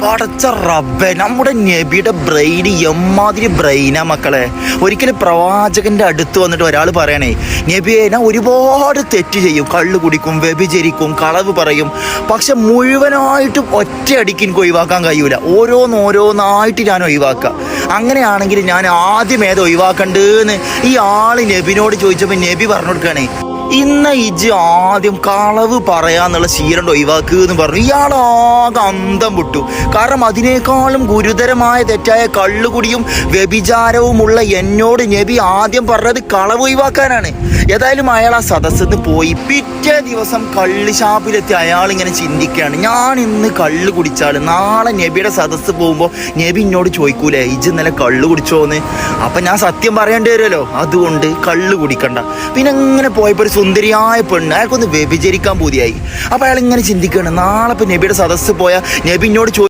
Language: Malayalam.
പടച്ച റബ്ബേ, നമ്മുടെ നബിയുടെ ബ്രെയിന് എമ്മാതിരി ബ്രെയിനാ മക്കളെ. ഒരിക്കലും പ്രവാചകന്റെ അടുത്ത് വന്നിട്ട് ഒരാൾ പറയണേ, നബിയെ ഞാൻ ഒരുപാട് തെറ്റ് ചെയ്യും, കള്ളു കുടിക്കും, വ്യഭിചരിക്കും, കളവ് പറയും, പക്ഷെ മുഴുവനായിട്ടും ഒറ്റയടിക്ക് എനിക്ക് ഒഴിവാക്കാൻ കഴിയൂല, ഓരോന്നായിട്ട് ഞാൻ ഒഴിവാക്കുക. അങ്ങനെയാണെങ്കിൽ ഞാൻ ആദ്യം ഏത് ഒഴിവാക്കണ്ടെന്ന് ഈ ആള് നബിനോട് ചോദിച്ചപ്പോൾ നബി പറഞ്ഞു കൊടുക്കുകയാണേ, ഇന്ന ഇജ് ആദ്യം കളവ് പറയാന്നുള്ള ശീലം ഒഴിവാക്ക് എന്ന് പറഞ്ഞു. ഇയാളാകെ അന്തം വിട്ടു. കാരണം അതിനേക്കാളും ഗുരുതരമായ തെറ്റായ കള്ളുകുടിയും വ്യഭിചാരവുമുള്ള എന്നോട് നബി ആദ്യം പറഞ്ഞത് കളവ് ഒഴിവാക്കാനാണ്. ഏതായാലും അയാൾ ആ സദസ്സിന്ന് പോയി. പിറ്റേ ദിവസം കള്ള് ഷാപ്പിലെത്തി അയാൾ ഇങ്ങനെ ചിന്തിക്കുകയാണ്, ഞാൻ ഇന്ന് കള്ള് കുടിച്ചാൽ നാളെ നബിയുടെ സദസ്സ് പോകുമ്പോൾ നബി എന്നോട് ചോദിക്കൂലേ ഇജ് ഇന്നലെ കള്ള് കുടിച്ചോന്ന്. അപ്പം ഞാൻ സത്യം പറയേണ്ടി വരുമല്ലോ, അതുകൊണ്ട് കള്ള് കുടിക്കണ്ട. പിന്നെ ഇങ്ങനെ പോയപ്പോൾ ഒരു സുന്ദരിയായ പെണ്ണ്, അയാൾക്കൊന്ന് വ്യഭിചരിക്കാൻ പൂതിയായി. അപ്പോൾ അയാൾ ഇങ്ങനെ ചിന്തിക്കുകയാണ്, നാളെ ഇപ്പം നബിയുടെ സദസ്സ് പോയാൽ നബി എന്നോട്